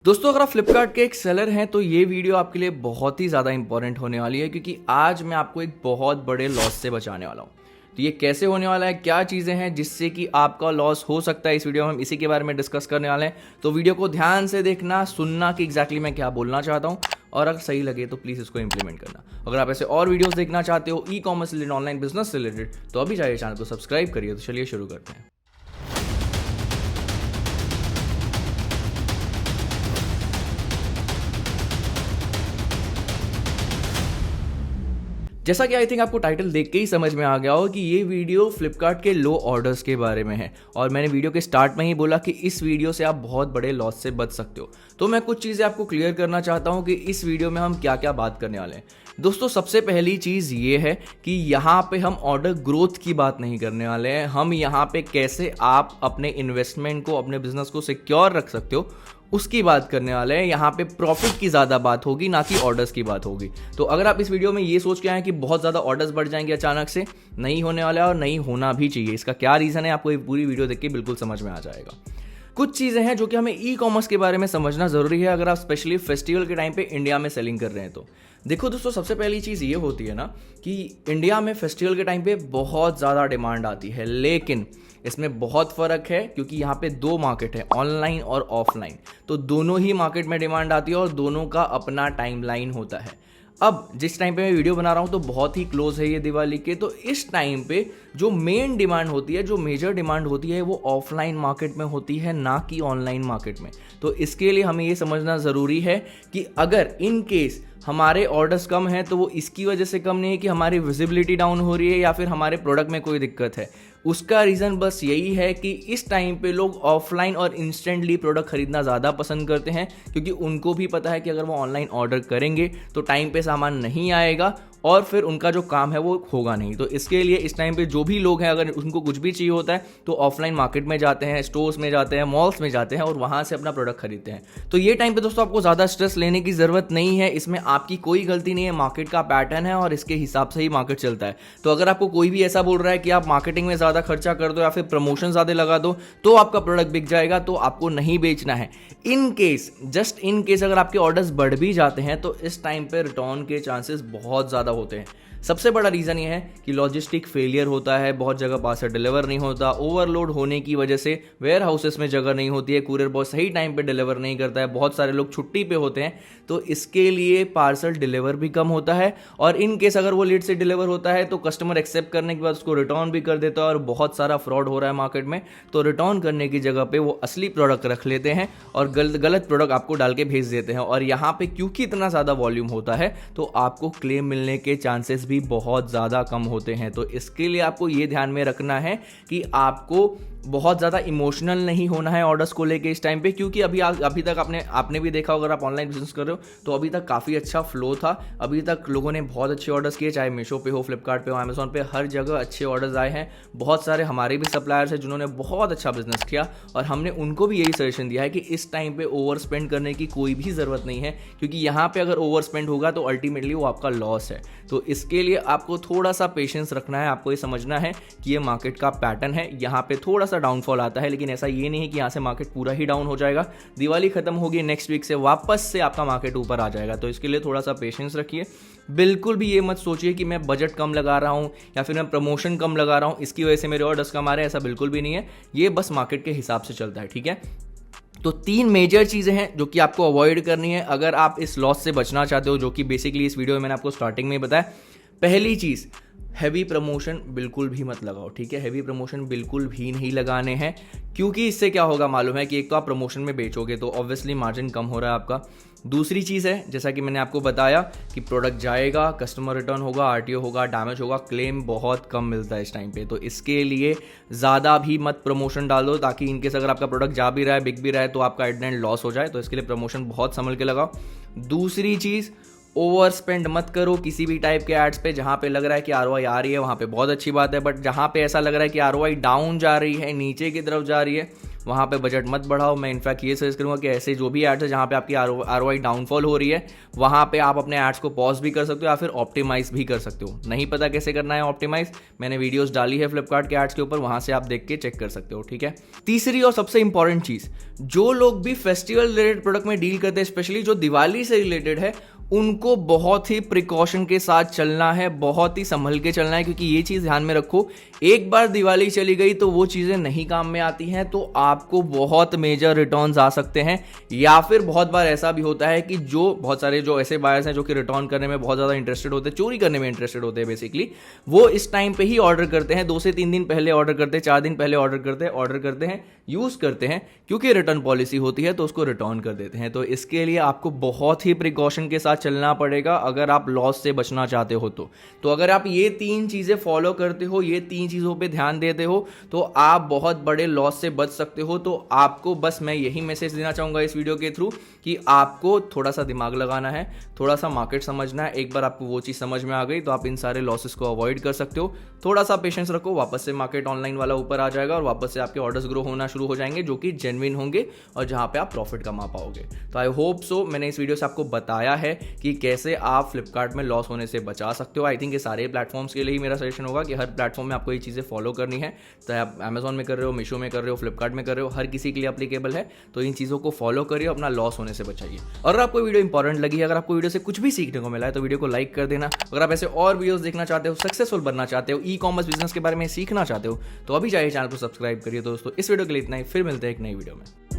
दोस्तों अगर आप फ्लिपकार्ट के एक सेलर हैं तो ये वीडियो आपके लिए बहुत ही ज़्यादा इंपॉर्टेंट होने वाली है क्योंकि आज मैं आपको एक बहुत बड़े लॉस से बचाने वाला हूँ। तो ये कैसे होने वाला है, क्या चीज़ें हैं जिससे कि आपका लॉस हो सकता है, इस वीडियो में हम इसी के बारे में डिस्कस करने वाले हैं। तो वीडियो को ध्यान से देखना, सुनना कि एग्जैक्टली मैं क्या बोलना चाहता हूँ और अगर सही लगे तो प्लीज़ इसको इंप्लीमेंट करना। अगर आप ऐसे और वीडियोस देखना चाहते हो e commerce related, online business से रिलेटेड, तो अभी जाइए चैनल को सब्सक्राइब करिए। तो चलिए शुरू करते हैं। जैसा कि आई थिंक आपको टाइटल देख के ही समझ में आ गया हो कि ये वीडियो फ्लिपकार्ट के लो ऑर्डर्स के बारे में है और मैंने वीडियो के स्टार्ट में ही बोला कि इस वीडियो से आप बहुत बड़े लॉस से बच सकते हो। तो मैं कुछ चीज़ें आपको क्लियर करना चाहता हूँ कि इस वीडियो में हम क्या क्या बात करने वाले हैं। दोस्तों सबसे पहली चीज़ ये है कि यहाँ पे हम ऑर्डर ग्रोथ की बात नहीं करने वाले हैं। हम यहाँ पे कैसे आप अपने इन्वेस्टमेंट को, अपने बिजनेस को सिक्योर रख सकते हो उसकी बात करने वाले हैं। यहाँ पे प्रॉफिट की ज़्यादा बात होगी, ना कि ऑर्डर्स की बात होगी। तो अगर आप इस वीडियो में ये सोच के आए कि बहुत ज़्यादा ऑर्डर्स बढ़ जाएंगे अचानक से, नहीं होने वाला है और नहीं होना भी चाहिए। इसका क्या रीज़न है आपको ये पूरी वीडियो देख के बिल्कुल समझ में आ जाएगा। कुछ चीज़ें हैं जो कि हमें ई कॉमर्स के बारे में समझना ज़रूरी है अगर आप स्पेशली फेस्टिवल के टाइम पे इंडिया में सेलिंग कर रहे हैं। तो देखो दोस्तों, सबसे पहली चीज़ ये होती है ना कि इंडिया में फेस्टिवल के टाइम पे बहुत ज़्यादा डिमांड आती है, लेकिन इसमें बहुत फ़र्क है क्योंकि यहाँ पे दो मार्केट है, ऑनलाइन और ऑफलाइन। तो दोनों ही मार्केट में डिमांड आती है और दोनों का अपना टाइमलाइन होता है। अब जिस टाइम पे मैं वीडियो बना रहा हूँ तो बहुत ही क्लोज है ये दिवाली के, तो इस टाइम पे जो मेन डिमांड होती है, जो मेजर डिमांड होती है, वो ऑफलाइन मार्केट में होती है, ना कि ऑनलाइन मार्केट में। तो इसके लिए हमें ये समझना ज़रूरी है कि अगर इन केस हमारे ऑर्डर्स कम हैं तो वो इसकी वजह से कम नहीं है कि हमारी विजिबिलिटी डाउन हो रही है या फिर हमारे प्रोडक्ट में कोई दिक्कत है। उसका रीज़न बस यही है कि इस टाइम पे लोग ऑफलाइन और इंस्टेंटली प्रोडक्ट खरीदना ज़्यादा पसंद करते हैं क्योंकि उनको भी पता है कि अगर वो ऑनलाइन ऑर्डर करेंगे तो टाइम पे सामान नहीं आएगा और फिर उनका जो काम है वो होगा नहीं। तो इसके लिए इस टाइम पे जो भी लोग हैं, अगर उनको कुछ भी चाहिए होता है तो ऑफलाइन मार्केट में जाते हैं, स्टोर्स में जाते हैं, मॉल्स में जाते हैं और वहाँ से अपना प्रोडक्ट खरीदते हैं। तो ये टाइम पे दोस्तों आपको ज़्यादा स्ट्रेस लेने की ज़रूरत नहीं है, इसमें आपकी कोई गलती नहीं है, मार्केट का पैटर्न है और इसके हिसाब से ही मार्केट चलता है। तो अगर आपको कोई भी ऐसा बोल रहा है कि आप मार्केटिंग में ज़्यादा खर्चा कर दो या फिर प्रमोशन ज़्यादा लगा दो तो आपका प्रोडक्ट बिक जाएगा, तो आपको नहीं बेचना है। In case, just in case अगर आपके ऑर्डर्स बढ़ भी जाते हैं तो इस टाइम पे रिटर्न के चांसेस बहुत ज़्यादा होते हैं। सबसे बड़ा रीज़न ये है कि लॉजिस्टिक फेलियर होता है, बहुत जगह पार्सल डिलीवर नहीं होता, ओवरलोड होने की वजह से वेयर हाउसेस में जगह नहीं होती है, कुरियर बॉय सही टाइम पे डिलीवर नहीं करता है, बहुत सारे लोग छुट्टी पे होते हैं, तो इसके लिए पार्सल डिलीवर भी कम होता है। और इन केस अगर वो लेट से डिलीवर होता है तो कस्टमर एक्सेप्ट करने के बाद उसको रिटर्न भी कर देता है और बहुत सारा फ्रॉड हो रहा है मार्केट में। तो रिटर्न करने की जगह पे वो असली प्रोडक्ट रख लेते हैं और गलत प्रोडक्ट आपको डाल के भेज देते हैं। और यहाँ पे क्योंकि इतना ज़्यादा वॉल्यूम होता है तो आपको क्लेम मिलने के चांसेस भी बहुत ज़्यादा कम होते हैं। तो इसके लिए आपको ये ध्यान में रखना है कि आपको बहुत ज़्यादा इमोशनल नहीं होना है ऑर्डर्स को लेके इस टाइम पे, क्योंकि अभी तक आपने भी देखा, अगर आप ऑनलाइन बिजनेस कर रहे हो तो अभी तक काफ़ी अच्छा फ्लो था। अभी तक लोगों ने बहुत अच्छे ऑर्डर्स किए, चाहे मीशो पे हो, फ्लिपकार्ट पे हो, अमेजोन पे, हर जगह अच्छे ऑर्डर्स आए हैं। बहुत सारे हमारे भी सप्लायर्स हैं जिन्होंने बहुत अच्छा बिजनेस किया और हमने उनको भी यही सजेशन दिया है कि इस टाइम पे ओवर स्पेंड करने की कोई भी ज़रूरत नहीं है, क्योंकि यहाँ पे अगर ओवर स्पेंड होगा तो अल्टीमेटली वो आपका लॉस है। तो इसके लिए आपको थोड़ा सा पेशेंस रखना है, आपको ये समझना है कि ये मार्केट का पैटर्न है। यहाँ पे थोड़ा सा डाउनफॉल आता है, लेकिन ऐसा ये नहीं है कि यहाँ से मार्केट पूरा ही डाउन हो जाएगा। दिवाली खत्म होगी, नेक्स्ट वीक से वापस से आपका मार्केट ऊपर आ जाएगा। तो इसके लिए थोड़ा सा पेशेंस रखिए। बिल्कुल भी ये मत सोचिए कि मैं बजट कम लगा रहा हूँ या फिर मैं प्रमोशन कम लगा रहा हूँ, इसकी वजह से मेरे ऑर्डर्स कम आ रहे हैं, ऐसा बिल्कुल भी नहीं है। ये बस मार्केट के हिसाब से चलता है, ठीक है। तो 3 मेजर चीज़ें हैं जो कि आपको अवॉइड करनी है अगर आप इस लॉस से बचना चाहते हो, जो कि बेसिकली इस वीडियो में मैंने आपको स्टार्टिंग में बताया। पहली चीज़, हैवी प्रमोशन बिल्कुल भी मत लगाओ, ठीक है। हैवी प्रमोशन बिल्कुल भी नहीं लगाने हैं, क्योंकि इससे क्या होगा मालूम है कि एक तो आप प्रमोशन में बेचोगे तो ऑब्वियसली मार्जिन कम हो रहा है आपका। दूसरी चीज़ है, जैसा कि मैंने आपको बताया, कि प्रोडक्ट जाएगा, कस्टमर रिटर्न होगा, आरटीओ होगा, डैमेज होगा, क्लेम बहुत कम मिलता है इस टाइम पे। तो इसके लिए ज़्यादा भी मत प्रमोशन डाल दो, ताकि इनकेस अगर आपका प्रोडक्ट जा भी रहा है, बिक भी रहा है, तो आपका एट द एंड लॉस हो जाए। तो इसके लिए प्रमोशन बहुत संभल के लगाओ। दूसरी चीज़, ओवर स्पेंड मत करो किसी भी टाइप के एड्स पे। जहाँ पे लग रहा है कि आरओआई आ रही है वहाँ पे बहुत अच्छी बात है, बट जहाँ पे ऐसा लग रहा है कि आरओआई डाउन जा रही है, नीचे की तरफ जा रही है, वहाँ पे बजट मत बढ़ाओ। मैं इनफैक्ट ये सजेस्ट करूँगा कि ऐसे जो भी एड्स है जहाँ पे आपकी ROI डाउनफॉल हो रही है, वहाँ पे आप अपने एड्स को पॉज भी कर सकते हो या फिर ऑप्टिमाइज भी कर सकते हो। नहीं पता कैसे करना है ऑप्टिमाइज, मैंने वीडियोस डाली है फ्लिपकार्ट के एड्स के ऊपर, वहाँ से आप देख के चेक कर सकते हो, ठीक है। तीसरी और सबसे इंपॉर्टेंट चीज़, जो लोग भी फेस्टिवल रिलेटेड प्रोडक्ट में डील करते हैं, स्पेशली जो दिवाली से रिलेटेड है, उनको बहुत ही प्रिकॉशन के साथ चलना है, बहुत ही संभल के चलना है, क्योंकि ये चीज़ ध्यान में रखो, एक बार दिवाली चली गई तो वो चीज़ें नहीं काम में आती हैं, तो आपको बहुत मेजर रिटर्न्स आ सकते हैं। या फिर बहुत बार ऐसा भी होता है कि जो बहुत सारे जो ऐसे बायर्स हैं जो कि रिटर्न करने में बहुत ज़्यादा इंटरेस्टेड होते हैं, चोरी करने में इंटरेस्टेड होते हैं बेसिकली, वो इस टाइम पे ही ऑर्डर करते हैं, 2 से 3 दिन पहले ऑर्डर करते हैं, 4 दिन पहले ऑर्डर करते हैं, यूज़ करते हैं, क्योंकि रिटर्न पॉलिसी होती है तो उसको रिटर्न कर देते हैं। तो इसके लिए आपको बहुत ही प्रिकॉशन के साथ चलना पड़ेगा अगर आप लॉस से बचना चाहते हो। तो अगर आप ये 3 चीज़ें फॉलो करते हो, ये 3 चीज़ों पे ध्यान देते हो, तो आप बहुत बड़े लॉस से बच सकते हो। तो आपको बस मैं यही मैसेज देना चाहूँगा इस वीडियो के थ्रू कि आपको थोड़ा सा दिमाग लगाना है, थोड़ा सा मार्केट समझना है। एक बार आपको वो चीज़ समझ में आ गई तो आप इन सारे लॉसेस को अवॉइड कर सकते हो। थोड़ा सा पेशेंस रखो, वापस से मार्केट ऑनलाइन वाला ऊपर आ जाएगा और वापस से आपके ऑर्डर्स ग्रो होना शुरू हो जाएंगे, जो कि जेन्युइन होंगे और जहाँ पे आप प्रॉफिट कमा पाओगे। तो आई होप सो मैंने इस वीडियो से आपको बताया है कि कैसे आप फ्लिपकार्ट में लॉस होने से बचा सकते हो। आई थिंक ये सारे प्लेटफॉर्म्स के लिए ही मेरा सजेशन होगा कि हर प्लेटफॉर्म में आपको ये चीज़ें फॉलो करनी है, चाहे आप अमेजॉन में कर रहे हो, मीशो में कर रहे हो, फ्लिपकार्ट में कर रहे हो, हर किसी के लिए एप्लीकेबल है। तो इन चीज़ों को फॉलो करिए, अपना लॉस होने से बचाइए। और अगर आपको वीडियो इंपॉर्टेंट लगी, अगर आपको वीडियो से कुछ भी सीखने को मिला है, तो वीडियो को लाइक कर देना। अगर आप ऐसे और वीडियोस देखना चाहते हो, सक्सेसफुल बनना चाहते हो, ई-कॉमर्स बिजनेस के बारे में सीखना चाहते हो, तो अभी जाइए चैनल को सब्सक्राइब करिए। दोस्तों इस वीडियो के लिए इतना ही, फिर मिलते हैं एक नई वीडियो में।